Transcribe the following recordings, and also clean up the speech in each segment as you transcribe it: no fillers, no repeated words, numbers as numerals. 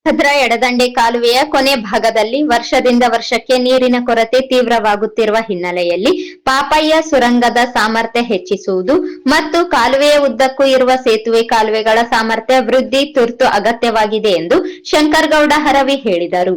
ಭದ್ರಾ ಎಡದಂಡೆ ಕಾಲುವೆಯ ಕೊನೆ ಭಾಗದಲ್ಲಿ ವರ್ಷದಿಂದ ವರ್ಷಕ್ಕೆ ನೀರಿನ ಕೊರತೆ ತೀವ್ರವಾಗುತ್ತಿರುವ ಹಿನ್ನೆಲೆಯಲ್ಲಿ ಪಾಪಯ್ಯ ಸುರಂಗದ ಸಾಮರ್ಥ್ಯ ಹೆಚ್ಚಿಸುವುದು ಮತ್ತು ಕಾಲುವೆಯ ಉದ್ದಕ್ಕೂ ಇರುವ ಸೇತುವೆ ಕಾಲುವೆಗಳ ಸಾಮರ್ಥ್ಯ ವೃದ್ಧಿ ತುರ್ತು ಅಗತ್ಯವಾಗಿದೆ ಎಂದು ಶಂಕರಗೌಡ ಹರವಿ ಹೇಳಿದರು.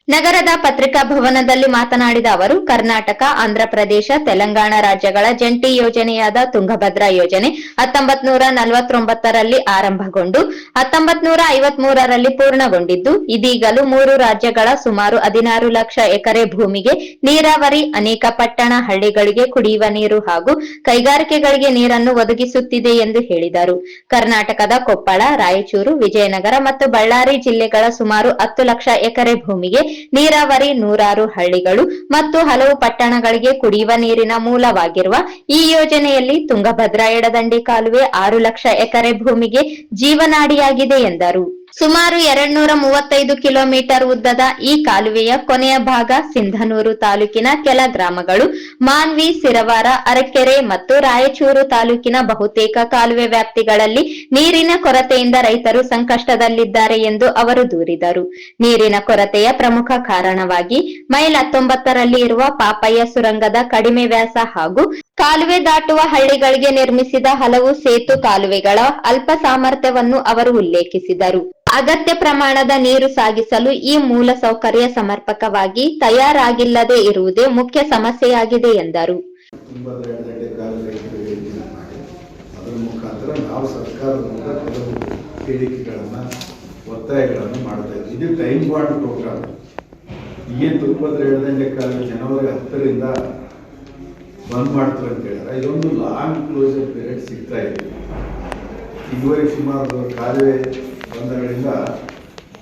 ನಗರದ ಪತ್ರಿಕಾ ಭವನದಲ್ಲಿ ಮಾತನಾಡಿದ ಅವರು, ಕರ್ನಾಟಕ, ಆಂಧ್ರಪ್ರದೇಶ, ತೆಲಂಗಾಣ ರಾಜ್ಯಗಳ ಜಂಟಿ ಯೋಜನೆಯಾದ ತುಂಗಭದ್ರಾ ಯೋಜನೆ 1949ರಲ್ಲಿ ಆರಂಭಗೊಂಡು 1953ರಲ್ಲಿ ಪೂರ್ಣಗೊಂಡಿದ್ದು, ಇದೀಗಲೂ 3 ರಾಜ್ಯಗಳ ಸುಮಾರು 16 ಲಕ್ಷ ಎಕರೆ ಭೂಮಿಗೆ ನೀರಾವರಿ, ಅನೇಕ ಪಟ್ಟಣ ಹಳ್ಳಿಗಳಿಗೆ ಕುಡಿಯುವ ನೀರು ಹಾಗೂ ಕೈಗಾರಿಕೆಗಳಿಗೆ ನೀರನ್ನು ಒದಗಿಸುತ್ತಿದೆ ಎಂದು ಹೇಳಿದರು. ಕರ್ನಾಟಕದ ಕೊಪ್ಪಳ, ರಾಯಚೂರು, ವಿಜಯನಗರ ಮತ್ತು ಬಳ್ಳಾರಿ ಜಿಲ್ಲೆಗಳ ಸುಮಾರು 10 ಲಕ್ಷ ಎಕರೆ ಭೂಮಿಗೆ ನೀರಾವರಿ, 100 ಹಳ್ಳಿಗಳು ಮತ್ತು ಹಲವು ಪಟ್ಟಣಗಳಿಗೆ ಕುಡಿಯುವ ನೀರಿನ ಮೂಲವಾಗಿರುವ ಈ ಯೋಜನೆಯಲ್ಲಿ ತುಂಗಭದ್ರಾ ಎಡದಂಡೆ ಕಾಲುವೆ 6 ಲಕ್ಷ ಎಕರೆ ಭೂಮಿಗೆ ಜೀವನಾಡಿಯಾಗಿದೆ ಎಂದರು. ಸುಮಾರು 235 ಕಿಲೋಮೀಟರ್ ಉದ್ದದ ಈ ಕಾಲುವೆಯ ಕೊನೆಯ ಭಾಗ ಸಿಂಧನೂರು ತಾಲೂಕಿನ ಕೆಲ ಗ್ರಾಮಗಳು, ಮಾನ್ವಿ, ಸಿರವಾರ, ಅರಕೆರೆ ಮತ್ತು ರಾಯಚೂರು ತಾಲೂಕಿನ ಬಹುತೇಕ ಕಾಲುವೆ ವ್ಯಾಪ್ತಿಗಳಲ್ಲಿ ನೀರಿನ ಕೊರತೆಯಿಂದ ರೈತರು ಸಂಕಷ್ಟದಲ್ಲಿದ್ದಾರೆ ಎಂದು ಅವರು ದೂರಿದರು. ನೀರಿನ ಕೊರತೆಯ ಪ್ರಮುಖ ಕಾರಣವಾಗಿ ಮೈಲ್ 19ರಲ್ಲಿ ಇರುವ ಪಾಪಯ್ಯ ಸುರಂಗದ ಕಡಿಮೆ ವ್ಯಾಸ ಹಾಗೂ ಕಾಲುವೆ ದಾಟುವ ಹಳ್ಳಿಗಳಿಗೆ ನಿರ್ಮಿಸಿದ ಹಲವು ಸೇತು ಕಾಲುವೆಗಳ ಅಲ್ಪ ಸಾಮರ್ಥ್ಯವನ್ನು ಅವರು ಉಲ್ಲೇಖಿಸಿದರು. ಅಗತ್ಯ ಪ್ರಮಾಣದ ನೀರು ಸಾಗಿಸಲು ಈ ಮೂಲ ಸೌಕರ್ಯ ಸಮರ್ಪಕವಾಗಿ ತಯಾರಾಗಿಲ್ಲದೆ ಇರುವುದೇ ಮುಖ್ಯ ಸಮಸ್ಯೆಯಾಗಿದೆ ಎಂದರು. ಒತ್ತಾಯಗಳನ್ನು ಮಾಡ್ತಾ ಇದ್ದೀವಿ. ಇದು ಟೈಮ್ ಬಾಂಡ್ ಪ್ರೋಗ್ರಾಮ್. ಏನು ತುಂಗಭದ್ರಾ ಎಡದಂಡೆ ಕಾಲುವೆ ಜನವರಿ 10ರಿಂದ ಬಂದ್ ಮಾಡ್ತಾರೆ ಅಂತ ಹೇಳಿದ್ರೆ, ಇದೊಂದು ಲಾಂಗ್ ಕ್ಲೋಸರ್ ಪೀರಿಯಡ್ ಸಿಗ್ತಾ ಇದೆ. ಇದುವರೆಗೆ ಸುಮಾರು ಕಾಲುವೆ ಬಂದಗಳಿಂದ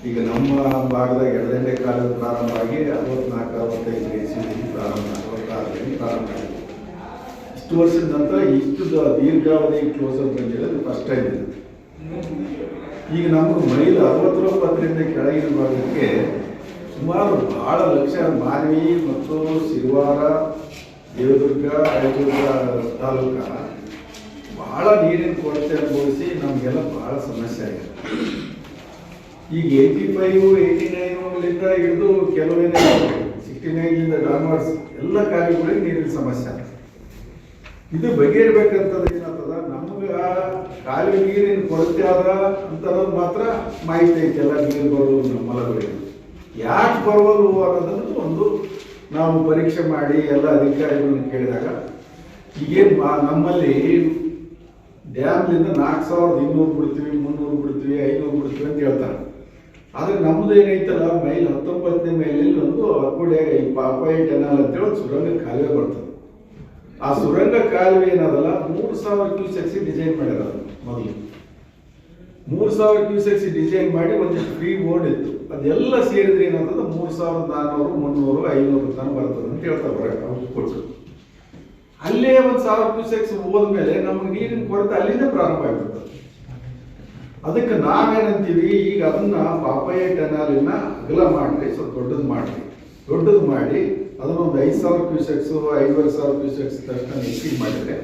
ಈಗ ನಮ್ಮ ಭಾಗದಾಗ ಎಡದಂಡೆ ಕಾಲುವೆ ಪ್ರಾರಂಭ ಆಗಿ 64-65 ಇಸ್ವಿಯಲ್ಲಿ ಪ್ರಾರಂಭ 66ರಲ್ಲಿ ಪ್ರಾರಂಭ ಆಗಿದೆ. ಇಷ್ಟು ವರ್ಷದ ನಂತರ ಇಷ್ಟು ದೀರ್ಘಾವಧಿ ಕ್ಲೋಸರ್ ಬಂದಿರೋದು ಫಸ್ಟ್ ಟೈಮ್ ಇದೆ. ಈಗ ನಮಗೆ ಮೈಲ್ 69ರಿಂದ ಕೆಳಗಿನ ಭಾಗಕ್ಕೆ ಸುಮಾರು ಬಹಳ ಲಕ್ಷ ಮಾನ್ವಿ ಮತ್ತು ಸಿರವಾರ, ದೇವದುರ್ಗ, ರಾಯಚೂರು ತಾಲೂಕ ಬಹಳ ನೀರಿನ ಕೊರತೆ ಅನುಭವಿಸಿ ನಮಗೆಲ್ಲ ಬಹಳ ಸಮಸ್ಯೆ ಆಗಿದೆ. ಈಗ 85, 89ಲಿಂದ ಹಿಡಿದು ಕೆಲವೇನೇ 69ಲಿಂದ ಡಾನ್ವರ್ಡ್ಸ್ ಎಲ್ಲ ಕಾರ್ಯಗಳಿಗೆ ನೀರಿನ ಸಮಸ್ಯೆ ಆಗಿದೆ. ಇದು ಬಗೆಹರಿಬೇಕಂತಂದ್ರೆ ಏನಾಗ್ತದ, ನಮ್ಗೆ ಕಾಲುವೆ ನೀರಿನ ಕೊರತೆ ಆದ ಅಂತನ್ನೋದು ಮಾತ್ರ ಮಾಹಿತಿ ಐತೆ. ಎಲ್ಲ ನೀರು ಬರೋದು ನಮ್ಮ ಹೊಲಗಳಿಗೆ ಯಾಕೆ ಬರೋದು ಅನ್ನೋದನ್ನು ಒಂದು ನಾವು ಪರೀಕ್ಷೆ ಮಾಡಿ ಎಲ್ಲ ಅಧಿಕಾರಿಗಳನ್ನ ಕೇಳಿದಾಗ, ಈಗೇನು ನಮ್ಮಲ್ಲಿ ಡ್ಯಾಮ್ಲಿಂದ 4200 ಬಿಡ್ತೀವಿ, 300 ಬಿಡ್ತೀವಿ, 500 ಬಿಡ್ತೀವಿ ಅಂತ ಹೇಳ್ತಾರೆ. ಆದರೆ ನಮ್ಮದು ಏನೈತಲ್ಲ, ಮೈಲ್ 19ನೇ ಮೈಲಲ್ಲಿ ಒಂದು ಅಕ್ಕೋಡಿಯಾಗ ಈ ಪಾಪಯ್ಯ ಕೆನಾಲ್ ಅಂತೇಳಿ ಒಂದು ಸುರಂಗ ಕಾಲುವೆ ಬರ್ತದೆ. ಆ ಸುರಂಗ ಕಾಲುವೆ ಏನದಲ್ಲ 3000 ಕ್ಯೂಸೆಕ್ಸ್ ಡಿಸೈನ್ ಮಾಡ್ಯಾರ. ಮೊದಲು 3000 ಕ್ಯೂಸೆಕ್ಸ್ ಡಿಸೈನ್ ಮಾಡಿ ಒಂದು ಫ್ರೀ ಬೋರ್ಡ್ ಇತ್ತು. ಅದೆಲ್ಲ ಸೇರಿದ್ರೆ ಏನಂತಂದ್ರೆ 3400, 300, 500 ತನಕ ಬರ್ತದೆ ಅಂತ ಹೇಳ್ತಾರೆ. ಕೊಟ್ಟು ಅಲ್ಲೇ 1000 ಕ್ಯೂಸೆಕ್ಸ್ ಹೋದ್ಮೇಲೆ ನಮ್ಗೆ ನೀರಿನ ಕೊರತೆ ಅಲ್ಲಿಂದ ಪ್ರಾರಂಭ ಆಗ್ಬಿಡ್ತದೆ. ಅದಕ್ಕೆ ನಾವೇನಂತೀವಿ, ಈಗ ಅದನ್ನ ಪಾಪಯ್ಯ ಕೆನಾಲಿನ ಅಗಲ ಮಾಡ್ರಿ, ಸ್ವಲ್ಪ ದೊಡ್ಡದು ಮಾಡಿ ಅದನ್ನೊಂದು 5000 ಕ್ಯೂಸೆಕ್ಸು, 5500 ಕ್ಯೂಸೆಕ್ಸ್ ತಕ್ಷಣ ಹೆಚ್ಚಿಗೆ ಮಾಡಿದರೆ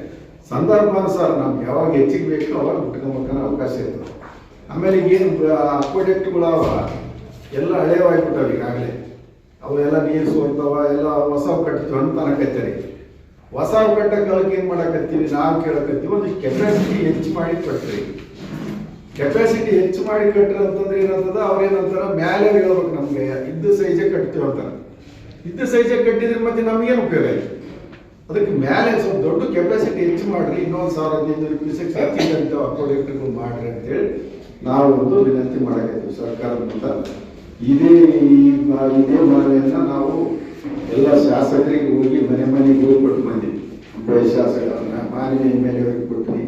ಸಂದರ್ಭಾನುಸಾರ ನಮ್ಗೆ ಯಾವಾಗ ಹೆಚ್ಚಿಗೆ ಬೇಕೋ ಅವಾಗ ಬಿಟ್ಕೊಂಬಕ್ಕನ ಅವಕಾಶ ಇರ್ತದೆ. ಆಮೇಲೆ ಏನು ಅಕ್ವಾಡೆಕ್ಟ್ಗಳವ ಎಲ್ಲ ಹಳೆಯವಾಗಿಬಿಟ್ಟವು. ಈಗಾಗಲೇ ಅವೆಲ್ಲ ನೀರು ಸೋರ್ತಾವ, ಎಲ್ಲ ಹೊಸವು ಕಟ್ತೀವಿ ಅಂತ ಅನ್ನಕತ್ತಾರೆ. ಹೊಸವು ಕಟ್ಟ ಕಾಲಕ್ಕೆ ಏನು ಮಾಡಕತ್ತೀವಿ, ನಾವು ಕೇಳಕತ್ತೀವಿ ಒಂದು ಕೆಪಾಸಿಟಿ ಹೆಚ್ಚು ಮಾಡಿ ಕಟ್ಟ್ರಿ. ಕೆಪಾಸಿಟಿ ಹೆಚ್ಚು ಮಾಡಿ ಕಟ್ಟ್ರಿ ಅಂತಂದ್ರೆ ಏನಂತದ, ಅವ್ರೇನಂತಾರ ಮ್ಯಾಲೆ ಹೇಳ್ಬೇಕು, ನಮ್ಗೆ ಇದ್ದ ಸೈಜೇ ಕಟ್ತೀವಿ ಅಂತಾರೆ. ಇದ್ದ ಸೈಜಾಗಿ ಕಟ್ಟಿದ್ರೆ ಮತ್ತೆ ನಮಗೇನು ಉಪಯೋಗ ಆಯ್ತು. ಅದಕ್ಕೆ ಮೇಲೆ ಸ್ವಲ್ಪ ದೊಡ್ಡ ಕೆಪಾಸಿಟಿ ಹೆಚ್ಚು ಮಾಡ್ರಿ, ಇನ್ನೊಂದು 1500 ಕ್ಯೂಸೆಕ್ಸ್ ಹೆಚ್ಚಿದಂತ ಅಕ್ವಾಡೆಕ್ಟ್ಗಳು ಮಾಡ್ರಿ ಅಂತೇಳಿ ನಾವು ಒಂದು ವಿನಂತಿ ಮಾಡಕತ್ತೀವಿ ಸರ್ಕಾರದ ಮೂಲಕ. ಇದೇ ಮನವಿಯನ್ನ ನಾವು ಎಲ್ಲ ಶಾಸಕರಿಗೆ ಹೋಗಿ ಮನೆಗೆ ಹೋಗಿ ಕೊಟ್ಟು ಬಂದಿವಿ. ಶಾಸಕರನ್ನ ಮಾನ್ಯ MLA ಅವರಿಗೆ ಕೊಟ್ವಿ,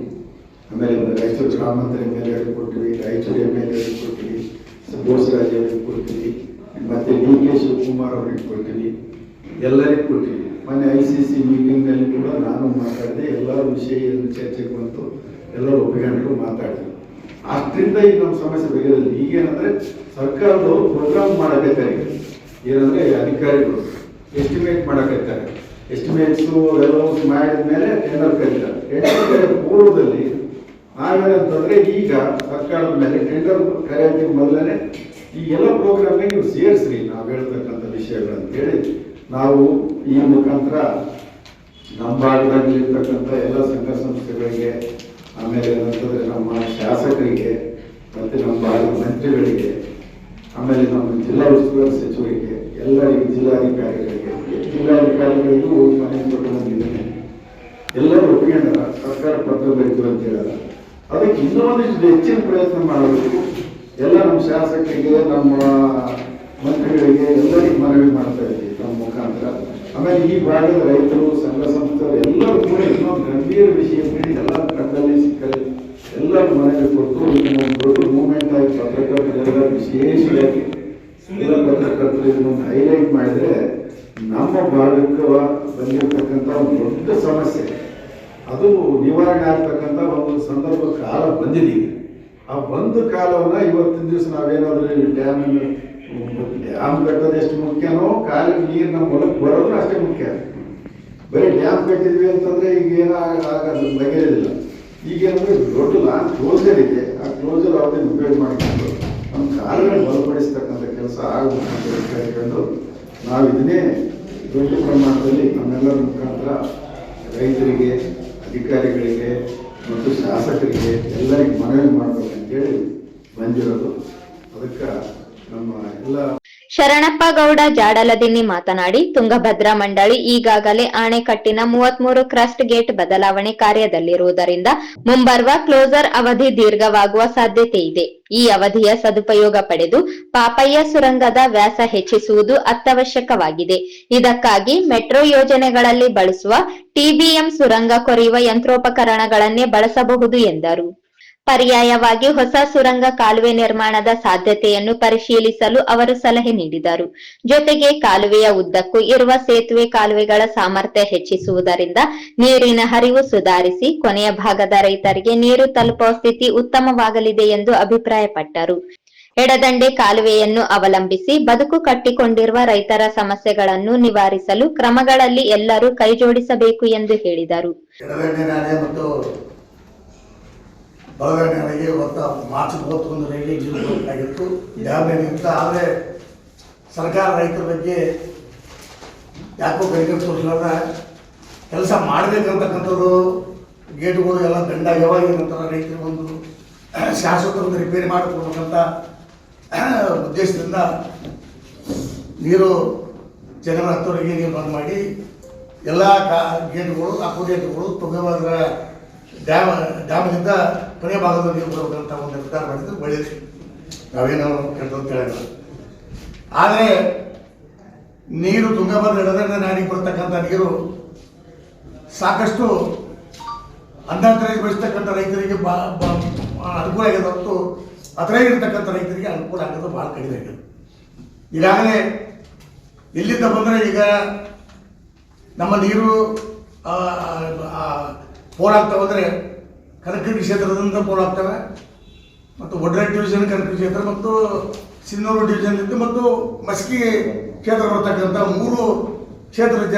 ಆಮೇಲೆ ರಾಯಚೂರು ಗ್ರಾಮಾಂತರ MLA ಅವರಿಗೆ ಕೊಟ್ವಿ, ರಾಯಚೂರು MLA ಅವರಿಗೆ ಕೊಟ್ವಿ, ಬೋಸರಾಜ್ ಅವರಿಗೆ ಕೊಡ್ತೀವಿ, ಮತ್ತೆ DK ಶಿವಕುಮಾರ್ ಅವರಿಗೆ ಕೊಡ್ತೀವಿ, ಎಲ್ಲರಿಗೂ ಕೊಟ್ಟಿವಿ. ಮೊನ್ನೆ ICC ಮೀಟಿಂಗ್ನಲ್ಲಿ ಕೂಡ ನಾನು ಮಾತಾಡಿದೆ. ಎಲ್ಲರ ವಿಷಯ ಚರ್ಚೆಗೆ ಬಂತು, ಎಲ್ಲರೂ ಒಪ್ಪಿಕೊಂಡ್ರು, ಮಾತಾಡಿದ್ರು. ಅಷ್ಟರಿಂದ ಈಗ ನಮ್ಮ ಸಮಸ್ಯೆ ಬಗೆಹರಿಲ್ಲ. ಈಗೇನಂದ್ರೆ ಸರ್ಕಾರದವರು ಪ್ರೋಗ್ರಾಮ್ ಮಾಡಕತ್ತಾರೆ. ಏನಂದ್ರೆ ಅಧಿಕಾರಿಗಳು ಎಸ್ಟಿಮೇಟ್ ಮಾಡಕತ್ತಾರೆ. ಎಸ್ಟಿಮೇಟ್ಸು ಎಲ್ಲವೂ ಮಾಡಿದ ಮೇಲೆ ಟೆಂಡರ್ ಕರೀತಾರೆ. ಟೆಂಡರ್ ಪೂರ್ವದಲ್ಲಿ ನಾವೇನಂತಂದ್ರೆ ಈಗ ಸರ್ಕಾರದ ಮೇಲೆ ಟೆಂಡರ್ ಕರೆಯೋದಕ್ಕೆ ಮೊದಲೇ ಈ ಎಲ್ಲ ಪ್ರೋಗ್ರಾಮ್ಗೆ ನೀವು ಸೇರಿಸ್ರಿ ನಾವು ಹೇಳ್ತಕ್ಕಂಥ ವಿಷಯಗಳಂತೇಳಿ ನಾವು ಈ ಮುಖಾಂತರ ನಮ್ಮ ಭಾಗದಲ್ಲಿರ್ತಕ್ಕಂಥ ಎಲ್ಲ ಸಂಘ ಸಂಸ್ಥೆಗಳಿಗೆ, ಆಮೇಲೆ ಏನಂತಂದರೆ ನಮ್ಮ ಶಾಸಕರಿಗೆ ಮತ್ತು ನಮ್ಮ ಭಾಗದ ಮಂತ್ರಿಗಳಿಗೆ, ಆಮೇಲೆ ನಮ್ಮ ಜಿಲ್ಲಾ ಉಸ್ತುವಾರಿ ಸಚಿವರಿಗೆ, ಎಲ್ಲರಿಗೆ ಜಿಲ್ಲಾಧಿಕಾರಿಗಳಿಗೂ ಹೋಗಿ ಮನೆ ಕೊಟ್ಟು ಬಂದಿದ್ದೇನೆ. ಎಲ್ಲರೂ ಒಪ್ಪಿಕೊಂಡಾರ, ಸರ್ಕಾರ ಪತ್ರ ಬೇಕು ಅಂತ ಹೇಳಾರ. ಅದಕ್ಕೆ ಇನ್ನೂ ಒಂದಿಷ್ಟು ಹೆಚ್ಚಿನ ಪ್ರಯತ್ನ ಮಾಡಬೇಕು. ಎಲ್ಲ ನಮ್ಮ ಶಾಸಕರಿಗೆ, ನಮ್ಮ ಮಂತ್ರಿಗಳಿಗೆ ಎಲ್ಲರಿಗೂ ಮನವಿ ಮಾಡ್ತಾ ಇದ್ದೀವಿ ನಮ್ಮ ಮುಖಾಂತರ. ಆಮೇಲೆ ಈ ಭಾಗದ ರೈತರು, ಸಂಘ ಸಂಸ್ಥೆಗಳು ಎಲ್ಲರೂ ಕೂಡ ಇನ್ನೊಂದು ಗಂಭೀರ ವಿಷಯ ಹೇಳಿ ಎಲ್ಲ ಕಂಡಲ್ಲಿ ಸಿಕ್ಕಲ್ಲಿ ಎಲ್ಲರೂ ಮನವಿ ಕೊಟ್ಟು ಇದನ್ನು ದೊಡ್ಡ ಮೂವ್ಮೆಂಟ್ ಆಗಿ ಪತ್ರಕರ್ತರೆಲ್ಲ ವಿಶೇಷವಾಗಿ ಎಲ್ಲ ಪತ್ರಕರ್ತರು ಇದನ್ನು ಹೈಲೈಟ್ ಮಾಡಿದರೆ ನಮ್ಮ ಭಾಗಕ್ಕೆ ಬಂದಿರತಕ್ಕಂಥ ಒಂದು ದೊಡ್ಡ ಸಮಸ್ಯೆ ಅದು ನಿವಾರಣೆ ಆಗ್ತಕ್ಕಂಥ ಒಂದು ಸಂದರ್ಭ ಕಾಲ ಬಂದಿದ್ದೀವಿ. ಆ ಒಂದು ಕಾಲವನ್ನು ಇವತ್ತಿನ ದಿವಸ ನಾವೇನಾದರೂ ಡ್ಯಾಮ್ ಕಟ್ಟೋದು ಎಷ್ಟು ಮುಖ್ಯನೋ, ಕಾಲಿಗೆ ನೀರು ನಮ್ಮ ಹೊಲಕ್ಕೆ ಬರೋದು ಅಷ್ಟೇ ಮುಖ್ಯ. ಬರೀ ಡ್ಯಾಮ್ ಕಟ್ಟಿದ್ವಿ ಅಂತಂದರೆ ಈಗ ಆಗೋದು ಬಗೆಹರಿದಿಲ್ಲ. ಈಗೇನಂದ್ರೆ ದೊಡ್ಡ ಲಾಂಗ್ ಕ್ಲೋಸರ್ ಇದೆ, ಆ ಕ್ಲೋಸರ್ ಅವಧಿ ಉಪಯೋಗ ಮಾಡಿಕೊಂಡು ನಮ್ಮ ಕಾಲುಗಳನ್ನು ಬಲಪಡಿಸ್ತಕ್ಕಂಥ ಕೆಲಸ ಆಗಬೇಕು ಅಂತ ಕೇಳಿಕೊಂಡು ನಾವು ಇದನ್ನೇ ದೊಡ್ಡ ಪ್ರಮಾಣದಲ್ಲಿ ನಮ್ಮೆಲ್ಲರ ಮುಖಾಂತರ ರೈತರಿಗೆ, ಅಧಿಕಾರಿಗಳಿಗೆ ಮತ್ತು ಶಾಸಕರಿಗೆ ಎಲ್ಲರಿಗೂ ಮನವಿ ಮಾಡಬೇಕಂತೇಳಿ ಬಂದಿರೋದು. ಅದಕ್ಕೆ ನಮ್ಮ ಎಲ್ಲ ಶರಣಪ್ಪ ಗೌಡ ಜಾಡಲದಿನ್ನಿ ಮಾತನಾಡಿ, ತುಂಗಭದ್ರಾ ಮಂಡಳಿ ಈಗಾಗಲೇ ಅಣೆಕಟ್ಟಿನ 33 ಕ್ರಸ್ಟ್ ಗೇಟ್ ಬದಲಾವಣೆ ಕಾರ್ಯದಲ್ಲಿರುವುದರಿಂದ ಮುಂಬರುವ ಕ್ಲೋಸರ್ ಅವಧಿ ದೀರ್ಘವಾಗುವ ಸಾಧ್ಯತೆ ಇದೆ. ಈ ಅವಧಿಯ ಸದುಪಯೋಗ ಪಡೆದು ಪಾಪಯ್ಯ ಸುರಂಗದ ವ್ಯಾಸ ಹೆಚ್ಚಿಸುವುದು ಅತ್ಯವಶ್ಯಕವಾಗಿದೆ. ಇದಕ್ಕಾಗಿ ಮೆಟ್ರೋ ಯೋಜನೆಗಳಲ್ಲಿ ಬಳಸುವ ಟಿಬಿಎಂ ಸುರಂಗ ಕೊರೆಯುವ ಯಂತ್ರೋಪಕರಣಗಳನ್ನೇ ಬಳಸಬಹುದು ಎಂದರು. ಪರ್ಯಾಯವಾಗಿ ಹೊಸ ಸುರಂಗ ಕಾಲುವೆ ನಿರ್ಮಾಣದ ಸಾಧ್ಯತೆಯನ್ನು ಪರಿಶೀಲಿಸಲು ಅವರು ಸಲಹೆ ನೀಡಿದರು. ಜೊತೆಗೆ ಕಾಲುವೆಯ ಉದ್ದಕ್ಕೂ ಇರುವ ಸೇತುವೆ ಕಾಲುವೆಗಳ ಸಾಮರ್ಥ್ಯ ಹೆಚ್ಚಿಸುವುದರಿಂದ ನೀರಿನ ಹರಿವು ಸುಧಾರಿಸಿ ಕೊನೆಯ ಭಾಗದ ರೈತರಿಗೆ ನೀರು ತಲುಪುವ ಸ್ಥಿತಿ ಉತ್ತಮವಾಗಲಿದೆ ಎಂದು ಅಭಿಪ್ರಾಯಪಟ್ಟರು. ಎಡದಂಡೆ ಕಾಲುವೆಯನ್ನು ಅವಲಂಬಿಸಿ ಬದುಕು ಕಟ್ಟಿಕೊಂಡಿರುವ ರೈತರ ಸಮಸ್ಯೆಗಳನ್ನು ನಿವಾರಿಸಲು ಕ್ರಮಗಳಲ್ಲಿ ಎಲ್ಲರೂ ಕೈಜೋಡಿಸಬೇಕು ಎಂದು ಹೇಳಿದರು. ಬಲಗಡೆಗೆ ಹೊತ್ತ ಮಾರ್ಚ್ 31 ಜಿಲ್ಲೆಯಾಗಿತ್ತು. ಡ್ಯಾಮೇಜಿಂದ ಆದರೆ ಸರ್ಕಾರ ರೈತರ ಬಗ್ಗೆ ಯಾಕೋ ಕೈಗೊಂಡು ತೋರಿಸಲಾರ್ದ ಕೆಲಸ ಮಾಡಬೇಕಂತಕ್ಕಂಥದ್ದು ಗೇಟ್ಗಳು ಎಲ್ಲ ದಂಡಾಗ್ಯವ. ನಂತರ ರೈತರಿಗೆ ಒಂದು ಶಾಶ್ವತ ರಿಪೇರಿ ಮಾಡಿಕೊಡ್ಬೇಕಂತ ಉದ್ದೇಶದಿಂದ ನೀರು ಜನವರಿ 10 ನೀರು ಬಂದ್ ಮಾಡಿ ಎಲ್ಲ ಗೇಟ್ಗಳು, ಅಕ್ವಾಗೇಟ್ಗಳು ತುಂಗಭದ್ರಾ ಡ್ಯಾಮ್ನಿಂದ ಕೊನೆಯ ಭಾಗದಲ್ಲಿ ನೀರು ಬರಬೇಕಂತ ಒಂದು ನಿರ್ಧಾರ ಮಾಡಿದ್ರೆ ಒಳ್ಳೆಯದು. ನಾವೇನು ಅಂತ ಹೇಳಿಲ್ಲ. ಆದರೆ ನೀರು ತುಂಗಭದ್ರಾ ಎಡದಂಡೆ ನಾಡಿಗೆ ಬರ್ತಕ್ಕಂಥ ನೀರು ಸಾಕಷ್ಟು ಅನ್ನದಾತರಿಗೆ ಬೆಳೆಸ್ತಕ್ಕಂಥ ರೈತರಿಗೆ ಅನುಕೂಲ ಆಗಿದೆ ಹೊರತು ಅದರಾಗಿರ್ತಕ್ಕಂಥ ರೈತರಿಗೆ ಅನುಕೂಲ ಆಗೋದು ಭಾಳ ಕಡಿಮೆ ಆಗಿದೆ. ಈಗಾಗಲೇ ಇಲ್ಲಿಂದ ಬಂದರೆ ಈಗ ನಮ್ಮ ನೀರು ಪೋಲಾಗ್ತವೆ ಅಂದರೆ ಕನಕಗಿರಿ ಕ್ಷೇತ್ರದಿಂದ ಪೋಲಾಗ್ತವೆ, ಮತ್ತು ಒಡ್ರೆಡ್ ಡಿವಿಷನ್ ಕನಕಗಿರಿ ಕ್ಷೇತ್ರ ಮತ್ತು ಸಿನ್ನೂರು ಡಿವಿಷನ್ನಿಂದ ಮತ್ತು ಮಸ್ಕಿ ಕ್ಷೇತ್ರ ಬರ್ತಕ್ಕಂಥ 3 ಕ್ಷೇತ್ರದ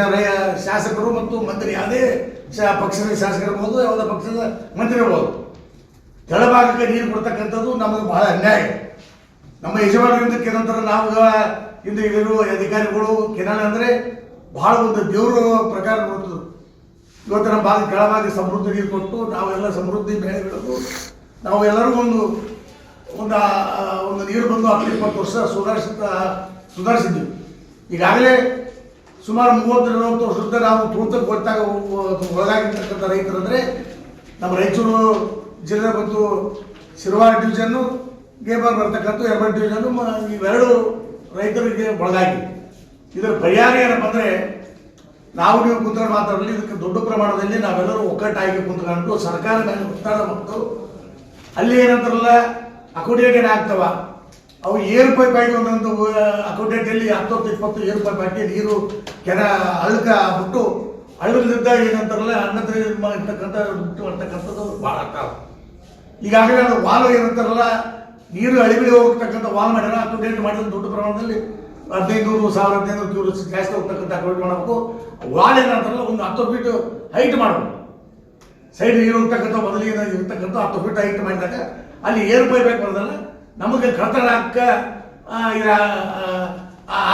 ಶಾಸಕರು ಮತ್ತು ಮಂತ್ರಿ, ಯಾವುದೇ ಪಕ್ಷದ ಶಾಸಕರಿರ್ಬೋದು, ಯಾವುದೇ ಪಕ್ಷದ ಮಂತ್ರಿ ಇರ್ಬೋದು, ಕೆಳಭಾಗಕ್ಕೆ ನೀರು ಕೊಡ್ತಕ್ಕಂಥದ್ದು ನಮಗೆ ಬಹಳ ಅನ್ಯಾಯ. ನಮ್ಮ ಯಜಮಾನರಿಂದ ನಂತರ ನಾವು ಇಂದು ಇಲ್ಲಿರುವ ಅಧಿಕಾರಿಗಳು ಕೆನಾಲ್ ಅಂದರೆ ಬಹಳ ಒಂದು ದೇವರು ಪ್ರಕಾರ ಬರ್ತದೆ. ಇವತ್ತು ನಮ್ಮ ಭಾಗ ಕೆಳಭಾಗ ಸಮೃದ್ಧಿ ನೀರು ಕೊಟ್ಟು ನಾವೆಲ್ಲ ಸಮೃದ್ಧಿ ಬೆಳೆ ಬೆಳೆದು ನಾವು ಎಲ್ಲರಿಗೂ ಒಂದು ನೀರು ಬಂದು 10-20 ವರ್ಷ ಸುಧಾರಿಸಿದ್ವಿ. ಈಗಾಗಲೇ ಸುಮಾರು 30-40 ವರ್ಷದಿಂದ ನಾವು ತುರ್ತಕ್ಕೆ ಗೊತ್ತಾಗ ಒಳಗಾಗಿರ್ತಕ್ಕಂಥ ರೈತರಂದರೆ ನಮ್ಮ ರಾಯಚೂರು ಜಿಲ್ಲೆ ಮತ್ತು ಶಿರವಾರ ಡಿವಿಷನ್ನು ಗೇಬರ್ ಬರ್ತಕ್ಕಂಥ ಯರಮಡಿ ಡಿವಿಷನ್ನು ಇವೆರಡು ರೈತರಿಗೆ ಒಳಗಾಗಿ. ಇದರ ಪರಿಹಾರ ಏನಪ್ಪ ಅಂದರೆ ನಾವು ನೀವು ಕುಂತ್ಕೊಂಡು ಮಾತಾಡಲಿ, ಇದಕ್ಕೆ ದೊಡ್ಡ ಪ್ರಮಾಣದಲ್ಲಿ ನಾವೆಲ್ಲರೂ ಒಕ್ಕಟ್ಟಾಗಿ ಕುಂತ್ಕೊಂಡು ಸರ್ಕಾರ ಮೇಲೆ ಒತ್ತಡ ಮತ್ತು ಅಲ್ಲಿ ಏನಂತಾರಲ್ಲ ಅಕೌಂಟೇಟ್ ಏನಾಗ್ತವ ಅವು ಏರು ಪೈಪ್ ಆಗಿ ಒಂದೊಂದು ಅಕೌಂಟೇಟಲ್ಲಿ 10-20 ಏರು ಪೈಪ್ ಹಾಕಿ ನೀರು ಹಳ್ಳಕ ಬಿಟ್ಟು ಹಳ್ಳದಿಂದ ಏನಂತಾರಲ್ಲ ಅನ್ನದ ಇರ್ತಕ್ಕಂಥ ಮಾಡ್ತಕ್ಕಂಥದ್ದು ಭಾಳ ಆಗ್ತಾವೆ. ಈಗಾಗಲೇ ಅದು ವಾಲ್ ಏನಂತಾರಲ್ಲ ನೀರು ಅಳಿಬಿಡಿ ಹೋಗ್ತಕ್ಕಂಥ ವಾಲ್ ಮಾಡ್ಯಾರ, ಅಕೌಂಟೇಟ್ ಮಾಡಿದ ದೊಡ್ಡ ಪ್ರಮಾಣದಲ್ಲಿ 1500-1500 ಕ್ಯೂರಿಯಸ್ ಜಾಸ್ತಿ ಹೋಗ್ತಕ್ಕಂಥ ಅಕೌಂಟ್ ಮಾಡಬೇಕು. ವಾಲ್ ಏನಂತಾರಲ್ಲ ಒಂದು 10 ಫೀಟ್ ಹೈಟ್ ಮಾಡಬೇಕು. ಸೈಡ್ ನೀರು ಹೋಗ್ತಕ್ಕಂಥ ಮೊದಲಿಗೆ ಇರ್ತಕ್ಕಂಥ 10 ಫೀಟ್ ಹೈಟ್ ಮಾಡಿದಾಗ ಅಲ್ಲಿ ಏರು ಪೈಪ್ ಹಾಕಿ ಬರೋದಲ್ಲ ನಮಗೆ ಕಳ್ತನ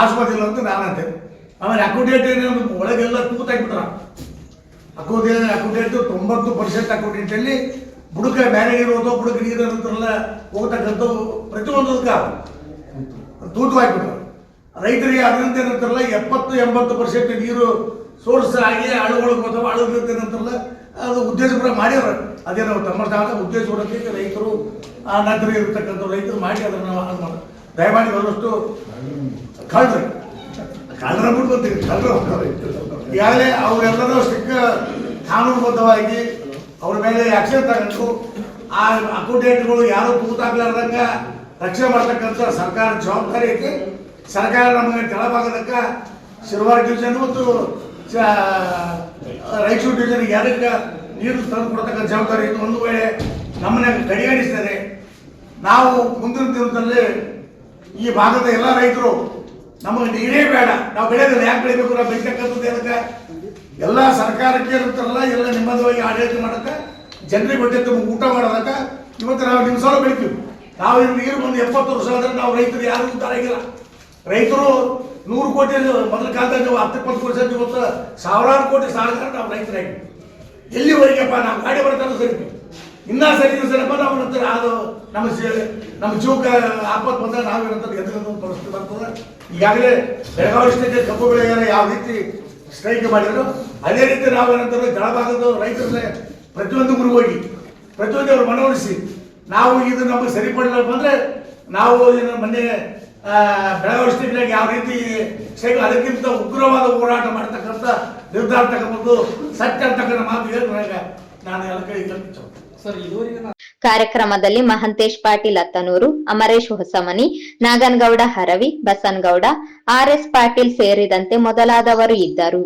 ಆಸ್ಪತ್ರೆ ಅಂತ ನಾನಂತೆ. ಆಮೇಲೆ ಅಕೌಂಟೇಟ್ ಒಳಗೆಲ್ಲ ತೂತಾಕ್ಬಿಟ್ರ. ಅಕೌಂಟೇಟ್ 90% ಅಕೌಂಟೆಂಟಲ್ಲಿ ಬುಡಕ ಮೇಲೆ ಇರೋದು, ಬುಡಕ ನೀರು ಇರೋದ್ರೆಲ್ಲ ಹೋಗ್ತಕ್ಕಂಥ ಪ್ರತಿಯೊಂದಕ್ಕೆ ತೂತು ಹಾಕ್ಬಿಟ್ರು. ರೈತರಿಗೆ ಅದರಂತ ಏನಂತಾರಲ್ಲ 70-80% ನೀರು ಸೋರ್ಸ್ ಆಗಿ ಹಳ್ಳಿಗಳಿಗೆ ಅಥವಾ ಹಳ್ಳಿಗೆ ಏನಂತಾರಲ್ಲ ಅದು ಉದ್ದೇಶಪೂರ್ವಕ ಮಾಡ್ಯಾರ. ಅದೇನೋ ತಮ್ಮ ಉದ್ದೇಶಪೂರ್ವಕ ರೈತರು ನಂತರ ಇರತಕ್ಕಂಥ ರೈತರು ಮಾಡಿ ಅದನ್ನು ಅದು ಮಾಡೋದು. ದಯಮಾಡಿ ಬರುವಷ್ಟು ಕಳ್ಳರ ಬಿಟ್ಟು ಬರ್ತೀವಿ. ಈಗಾಗಲೇ ಅವರೆಲ್ಲರೂ ಸ್ಟಿಕ್ ಕಾನೂನುಬದ್ಧವಾಗಿ ಅವ್ರ ಮೇಲೆ ಆಕ್ಷನ್ ತಗೊಂಡು ಆ ಅಕೌಂಟೆಂಟ್ಗಳು ಯಾರು ತೂತಾಗ್ಲಾರ್ದಂಗ ರಕ್ಷಣೆ ಮಾಡ್ತಕ್ಕಂಥ ಸರ್ಕಾರ ಜವಾಬ್ದಾರಿ ಐತಿ. ಸರ್ಕಾರ ನಮಗೆ ಕೆಳಭಾಗದಕ್ಕ ಶಿರವಾರ ಡಿವಿಷನ್ ಮತ್ತು ರಾಯಚೂರು ಡಿವಿಷನ್ ಯಾರಕ್ಕೆ ನೀರು ತಂದು ಕೊಡ್ತಕ್ಕಂಥ ಜವಾಬ್ದಾರಿ ಇತ್ತು. ಒಂದು ವೇಳೆ ನಮ್ಮನ್ನ ಕಡೆಗಣಿಸಿದರೆ ನಾವು ಮುಂದಿನ ದಿನದಲ್ಲಿ ಈ ಭಾಗದ ಎಲ್ಲ ರೈತರು ನಮಗೆ ನೀರೇ ಬೇಡ, ನಾವು ಬೆಳೆಯೋದಿಲ್ಲ, ಯಾಕೆ ಬೆಳಿಬೇಕು, ನಾವು ಬೆಳಿತಕ್ಕಂಥದ್ದು ಏನಕ್ಕೆ ಎಲ್ಲ ಸರ್ಕಾರಕ್ಕೆ ಇರುತ್ತಾರಲ್ಲ, ಎಲ್ಲ ನಿಮ್ಮದವಾಗಿ ಆಡಳಿತ ಮಾಡಕ್ಕೆ, ಜನರಿಗೆ ಹೊಟ್ಟೆ ತುಂಬ ಊಟ ಮಾಡೋದಕ್ಕೆ ಇವತ್ತು ನಾವು ನಿಮ್ಮ ಸಲ ಬೆಳಿತೀವಿ. ನಾವು ನೀರು ಬಂದು 70 ವರ್ಷ ಆದ್ರೆ ನಾವು ರೈತರು ಯಾರು ಉದ್ಧಾರ ಆಗಿಲ್ಲ. ರೈತರು 100 ಕೋಟಿ ಮೊದಲ ಕಾಲದಾಗ 10-20 ವರ್ಷ ಇವತ್ತು ಸಾವಿರಾರು ಕೋಟಿ ಸಾಲಗಾರ ನಾವು ರೈತರಾಗಿ ಎಲ್ಲಿವರೆಗೆಪ್ಪ ನಾವು ಗಾಡಿ ಬರ್ತಾನೆ ಸರಿ ಇನ್ನೂ ಸರಿ ಸರಿಯಪ್ಪ ನಾವು ನಂತರ ಅದು ನಮ್ಮ ಜೀವಕ್ಕೆ ಆಪತ್ತು ಬಂದಾಗ ನಾವು ಏನಂತಾರೆ ಎದುರು ಪರಿಸ್ಥಿತಿ ಬರ್ತದೆ. ಈಗಾಗಲೇ ಬೆಳಗಾವಿ ಸ್ಟೇಟ್ ಕಬ್ಬು ಬೆಳೆಗಾರ ಯಾವ ರೀತಿ ಸ್ಟ್ರೈಕ್ ಮಾಡಿದ್ರು ಅದೇ ರೀತಿ ನಾವು ಏನಂತಾರೆ ಕೆಳಭಾಗದ ರೈತರನ್ನೇ ಪ್ರತಿಯೊಂದು ಗುರು ಹೋಗಿ ಪ್ರತಿಯೊಂದು ಅವರು ಮನವೊಲಿಸಿ ನಾವು ಇದು ನಮಗೆ ಸರಿಪಡಲ್ಲ ಬಂದರೆ ನಾವು ಏನು ಮೊನ್ನೆ ಬೆಳಗಾವಿ ಸ್ಟೇಟ್ನಾಗ ಯಾವ ರೀತಿ ಸ್ಟ್ರೈಕ್ ಅದಕ್ಕಿಂತ ಉಗ್ರವಾದ ಹೋರಾಟ ಮಾಡ್ತಕ್ಕಂಥ ನಿರ್ಧಾರ ತಗೊಂಡು ಸತ್ಯ ಅಂತಕ್ಕಂಥ ಮಾತು ಹೇಳಿದಾಗ ನಾನು ಎಲ್ಲ ಕೈ ಕಾರ್ಯಕ್ರಮದಲ್ಲಿ ಮಹಂತೇಶ್ ಪಾಟೀಲ್ ಅತ್ತನೂರು, ಅಮರೇಶ್ ಹೊಸಮನಿ, ನಾಗನಗೌಡ ಹರವಿ, ಬಸನಗೌಡ, ಆರ್.ಎಸ್. ಪಾಟೀಲ್ ಸೇರಿದಂತೆ ಮೊದಲಾದವರು ಇದ್ದರು.